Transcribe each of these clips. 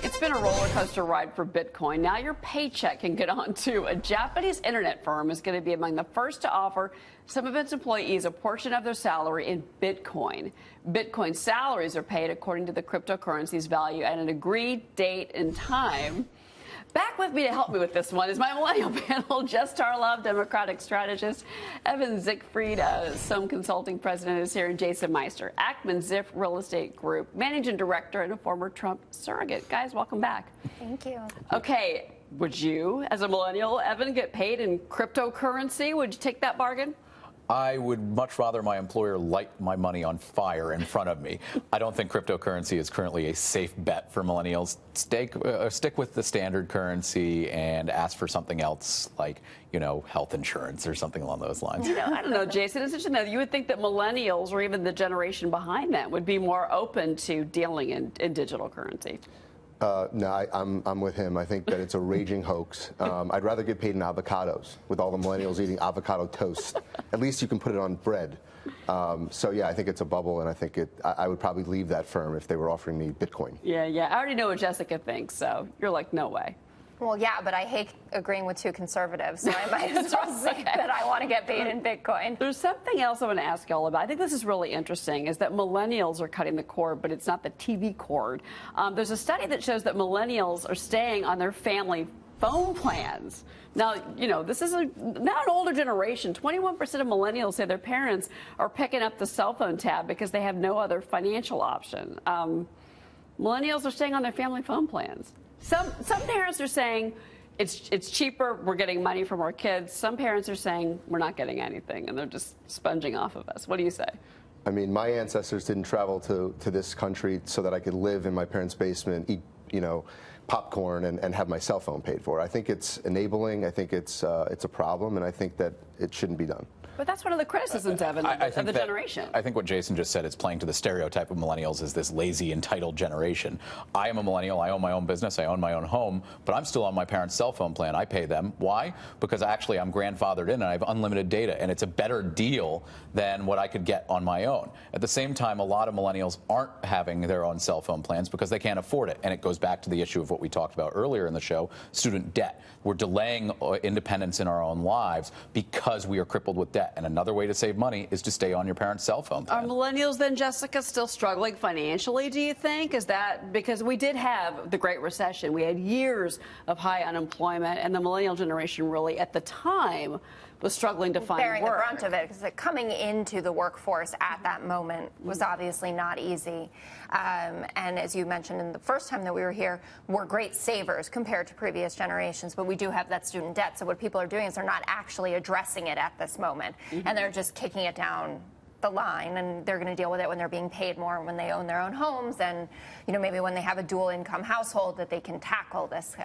It's been a roller coaster ride for Bitcoin. Now your paycheck can get on too. A Japanese internet firm is going to be among the first to offer some of its employees a portion of their salary in Bitcoin. Bitcoin salaries are paid according to the cryptocurrency's value at an agreed date and time. Back with me to help me with this one is my millennial panel, Jess Tarlov, Democratic strategist, Evan Siegfried, Sohm Consulting president is here, and Jason Meister, Ackman Ziff Real Estate Group, managing director and a former Trump surrogate. Guys, welcome back. Thank you. Okay, would you, as a millennial, Evan, get paid in cryptocurrency? Would you take that bargain? I would much rather my employer light my money on fire in front of me. I don't think cryptocurrency is currently a safe bet for millennials. Stick with the standard currency and ask for something else like, health insurance or something along those lines. I don't know, Jason. It's interesting that you would think that millennials or even the generation behind them would be more open to dealing in digital currency. No, I'm with him. I think that it's a raging hoax. I'd rather get paid in avocados with all the millennials eating avocado toast. At least you can put it on bread. So, yeah, I think it's a bubble, and I think I would probably leave that firm if they were offering me Bitcoin. Yeah. I already know what Jessica thinks, so you're like, no way. Well, yeah, but I hate agreeing with two conservatives, so I might as well say that I want to get paid in Bitcoin. There's something else I want to ask y'all about. I think this is really interesting, is that millennials are cutting the cord, but it's not the TV cord. There's a study that shows that millennials are staying on their family phone plans. Now, this is now an older generation. 21% of millennials say their parents are picking up the cell phone tab because they have no other financial option. Millennials are staying on their family phone plans. Some parents are saying it's cheaper, we're getting money from our kids. Some parents are saying we're not getting anything, and they're just sponging off of us. What do you say? I mean, my ancestors didn't travel to this country so that I could live in my parents' basement, eat, popcorn and have my cell phone paid for. I think it's enabling. I think it's a problem, and I think that it shouldn't be done. But that's one of the criticisms, Evan, of the generation. I think what Jason just said is playing to the stereotype of millennials as this lazy, entitled generation. I am a millennial. I own my own business. I own my own home. But I'm still on my parents' cell phone plan. I pay them. Why? Because actually I'm grandfathered in and I have unlimited data. And it's a better deal than what I could get on my own. At the same time, a lot of millennials aren't having their own cell phone plans because they can't afford it. And it goes back to the issue of what we talked about earlier in the show, student debt. We're delaying independence in our own lives because we are crippled with debt. And another way to save money is to stay on your parents' cell phone plan. Are millennials then, Jessica, still struggling financially, do you think? Is that because we did have the Great Recession? We had years of high unemployment, and the millennial generation really, at the time, was struggling to find bearing work. The brunt of it, because coming into the workforce at that moment was obviously not easy. And as you mentioned in the first time that we were here, we're great savers compared to previous generations, but we do have that student debt. So what people are doing is they're not actually addressing it at this moment, and they're just kicking it down the line, and they're going to deal with it when they're being paid more, when they own their own homes, and maybe when they have a dual income household that they can tackle this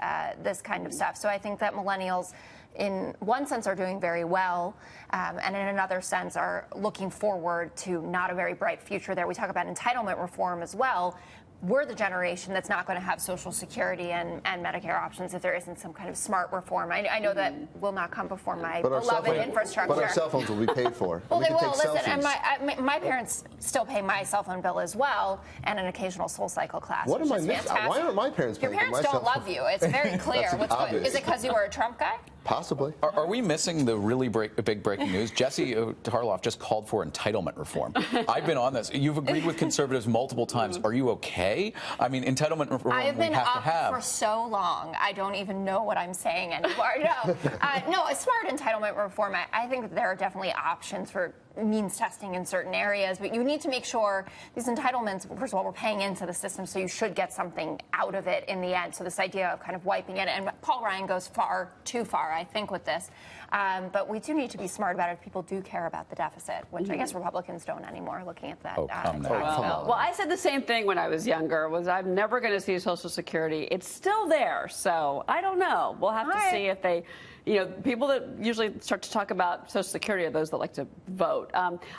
kind of stuff. So I think that millennials, in one sense, are doing very well, and in another sense are looking forward to not a very bright future there. We talk about entitlement reform as well. We're the generation that's not going to have Social Security and Medicare options if there isn't some kind of smart reform. I know that will not come before my beloved infrastructure. But our cell phones will be paid for. Well, they will. Listen, and my parents still pay my cell phone bill as well, and an occasional SoulCycle class. What am I missing? Why aren't my parents paying for my cell phone? Your parents don't love you. It's very clear. What's going? Is it because you were a Trump guy? Possibly. Are we missing the really big breaking news? Jesse Tarlov just called for entitlement reform. I've been on this. You've agreed with conservatives multiple times. Are you okay? I mean, entitlement reform I've been we have up to have. for so long. I don't even know what I'm saying anymore. No, a smart entitlement reform. I think that there are definitely options for means testing in certain areas, but you need to make sure these entitlements, first of all, we're paying into the system, so you should get something out of it in the end. So this idea of kind of wiping it, and Paul Ryan goes too far, I think, with this. But we do need to be smart about it if people do care about the deficit, which I guess Republicans don't anymore, looking at that. Well, I said the same thing when I was younger, was I'm never going to see Social Security. It's still there, so I don't know. We'll have to see if they, people that usually start to talk about Social Security are those that like to vote.